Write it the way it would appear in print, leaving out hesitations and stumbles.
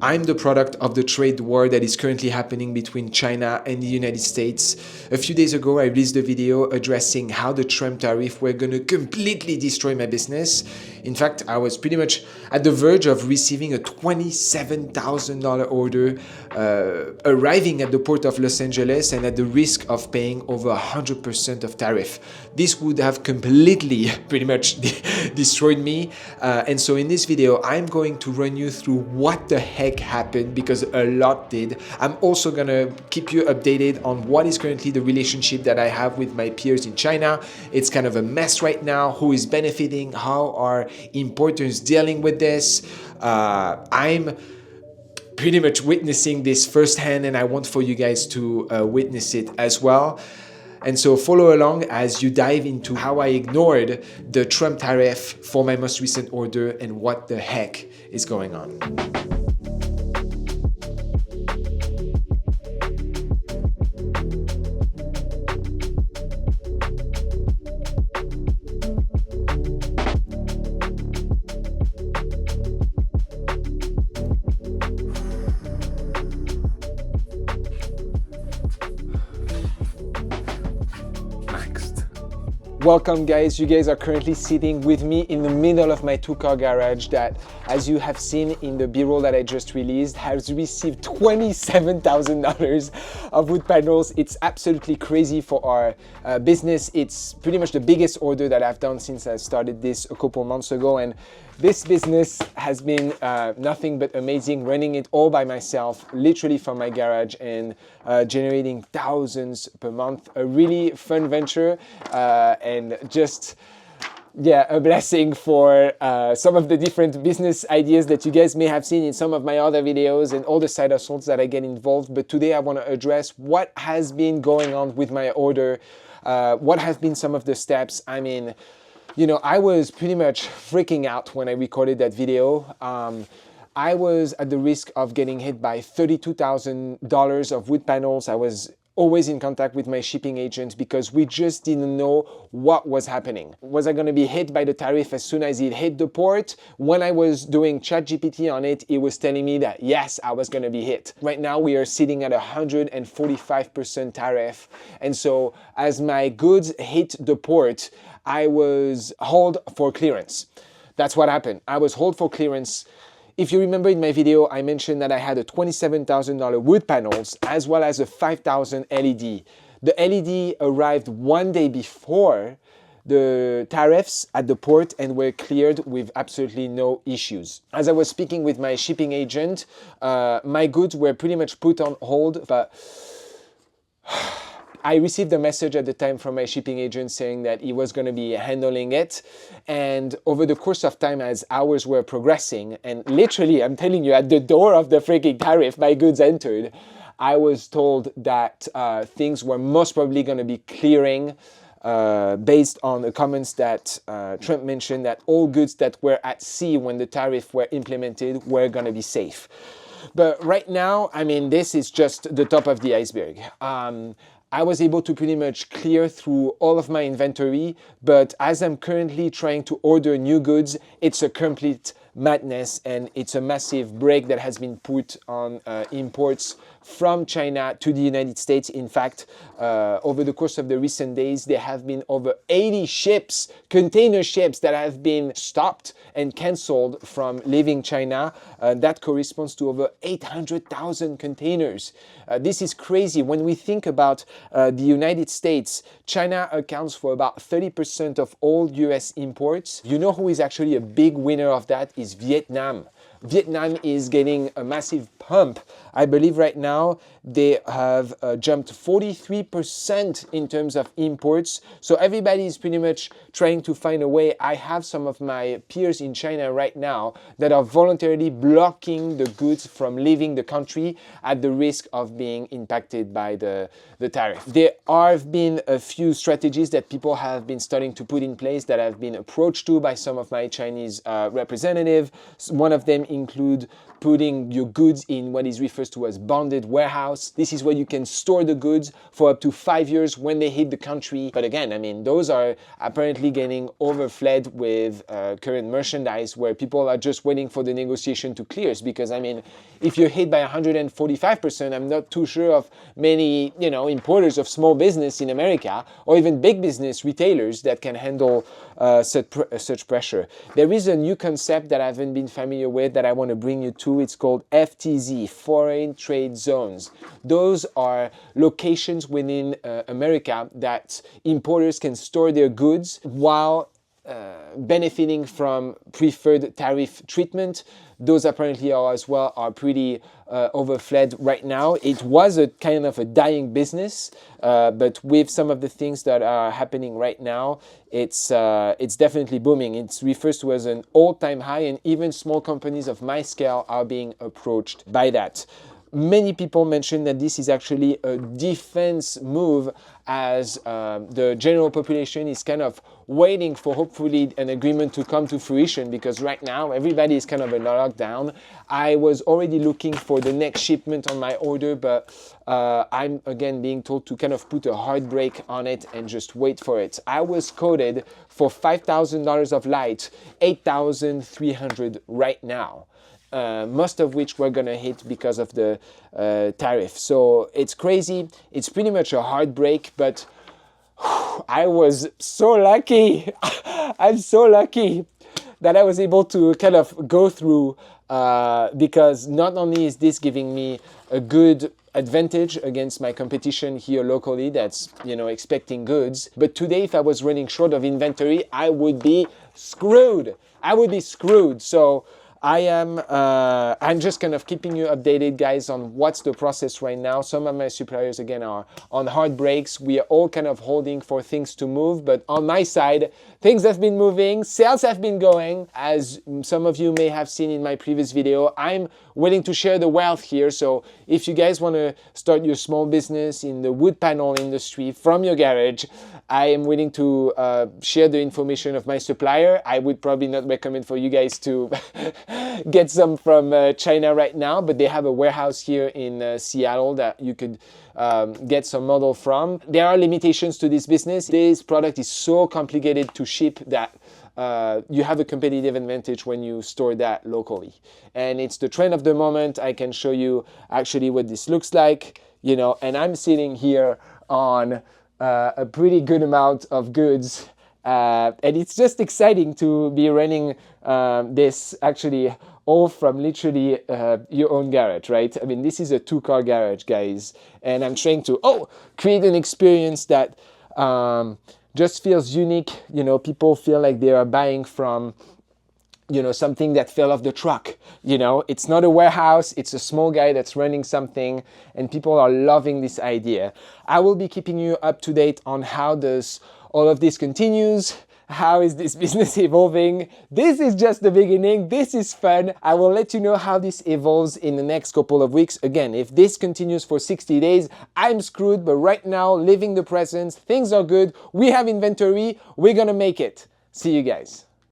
I'm the product of the trade war that is currently happening between China and the United States. A few days ago, I released a video addressing how the Trump tariff were going to completely destroy my business. In fact, I was pretty much at the verge of receiving a $27,000 order arriving at the port of Los Angeles and at the risk of paying over 100% of tariff. This would have completely pretty much destroyed me. And so in this video, I'm going to run you through what the heck happened, because a lot did. I'm also gonna keep you updated on what is currently the relationship that I have with my peers in China. It's kind of a mess right now. Who is benefiting? How are importers dealing with this? I'm pretty much witnessing this firsthand, and I want for you guys to witness it as well. And so follow along as you dive into how I ignored the Trump tariff for my most recent order and what the heck is going on. Welcome guys, you guys are currently sitting with me in the middle of my 2-car garage that, as you have seen in the B-roll that I just released, has received $27,000 of wood panels. It's absolutely crazy for our business. It's pretty much the biggest order that I've done since I started this a couple months ago, and this business has been nothing but amazing, running it all by myself, literally from my garage, and generating thousands per month. A really fun venture and just, yeah, a blessing for some of the different business ideas that you guys may have seen in some of my other videos and all the side hustles that I get involved. But today I want to address what has been going on with my order, what have been some of the steps. I mean, you know, I was pretty much freaking out when I recorded that video. I was at the risk of getting hit by $32,000 of wood panels. I was always in contact with my shipping agent because we just didn't know what was happening. Was I going to be hit by the tariff as soon as it hit the port? When I was doing ChatGPT on it, it was telling me that yes, I was going to be hit. Right now we are sitting at 145% tariff. And so as my goods hit the port, I was hauled for clearance. That's what happened. I was hauled for clearance. If you remember in my video, I mentioned that I had a $27,000 wood panels as well as a $5,000 LED. The LED arrived one day before the tariffs at the port and were cleared with absolutely no issues. As I was speaking with my shipping agent, my goods were pretty much put on hold, but I received a message at the time from my shipping agent saying that he was going to be handling it. And over the course of time, as hours were progressing, and literally, I'm telling you, at the door of the freaking tariff, my goods entered, I was told that things were most probably going to be clearing based on the comments that Trump mentioned, that all goods that were at sea when the tariff were implemented were going to be safe. But right now, I mean, this is just the top of the iceberg. I was able to pretty much clear through all of my inventory, but as I'm currently trying to order new goods, it's a complete madness, and it's a massive brake that has been put on imports from China to the United States. In fact, over the course of the recent days, there have been over 80 ships, container ships, that have been stopped and canceled from leaving China. That corresponds to over 800,000 containers. This is crazy. When we think about the United States, China accounts for about 30% of all US imports. You know who is actually a big winner of that is Vietnam. Vietnam is getting a massive pump. I believe right now they have jumped 43% in terms of imports. So everybody is pretty much trying to find a way. I have some of my peers in China right now that are voluntarily blocking the goods from leaving the country at the risk of being impacted by the tariff. There have been a few strategies that people have been starting to put in place that have been approached to by some of my Chinese representatives. One of them include putting your goods in what is referred refers to as bonded warehouse. This is where you can store the goods for up to 5 years when they hit the country. But again, I mean, those are apparently getting overfled with current merchandise where people are just waiting for the negotiation to clear. Because I mean, if you're hit by 145%, I'm not too sure of many, importers of small business in America or even big business retailers that can handle such pressure. There is a new concept that I haven't been familiar with that I want to bring you to. It's called FTZ, Foreign Trade Zones. Those are locations within America that importers can store their goods while benefiting from preferred tariff treatment. Those apparently are pretty overfled right now. It was a kind of a dying business, but with some of the things that are happening right now, it's definitely booming. It refers to as an all-time high, and even small companies of my scale are being approached by that. Many people mention that this is actually a defense move, as the general population is kind of waiting for hopefully an agreement to come to fruition, because right now everybody is kind of in lockdown. I was already looking for the next shipment on my order, but I'm again being told to kind of put a hard brake on it and just wait for it. I was quoted for $5,000 of light, $8,300 right now. Most of which we're gonna hit because of the tariff. So it's crazy. It's pretty much a heartbreak, but I was so lucky. I'm so lucky that I was able to kind of go through because not only is this giving me a good advantage against my competition here locally that's expecting goods, but today if I was running short of inventory, I would be screwed. So I'm just kind of keeping you updated, guys, on what's the process right now. Some of my suppliers, again, are on hard brakes. We are all kind of holding for things to move, but on my side, things have been moving, sales have been going. As some of you may have seen in my previous video, I'm willing to share the wealth here. So if you guys want to start your small business in the wood panel industry from your garage, I am willing to share the information of my supplier. I would probably not recommend for you guys to get some from China right now, but they have a warehouse here in Seattle that you could get some model from. There are limitations to this business. This product is so complicated to ship that you have a competitive advantage when you store that locally. And it's the trend of the moment. I can show you actually what this looks like, and I'm sitting here on a pretty good amount of goods. And it's just exciting to be running this actually all from literally your own garage, right? I mean, this is a 2-car garage, guys. And I'm trying to create an experience that just feels unique. People feel like they are buying from something that fell off the truck. It's not a warehouse, it's a small guy that's running something, and people are loving this idea. I will be keeping you up to date on how does all of this continues. How is this business evolving? This is just the beginning. This is fun. I will let you know how this evolves in the next couple of weeks. Again, if this continues for 60 days, I'm screwed, but right now, living the present, things are good. We have inventory. We're gonna make it. See you guys.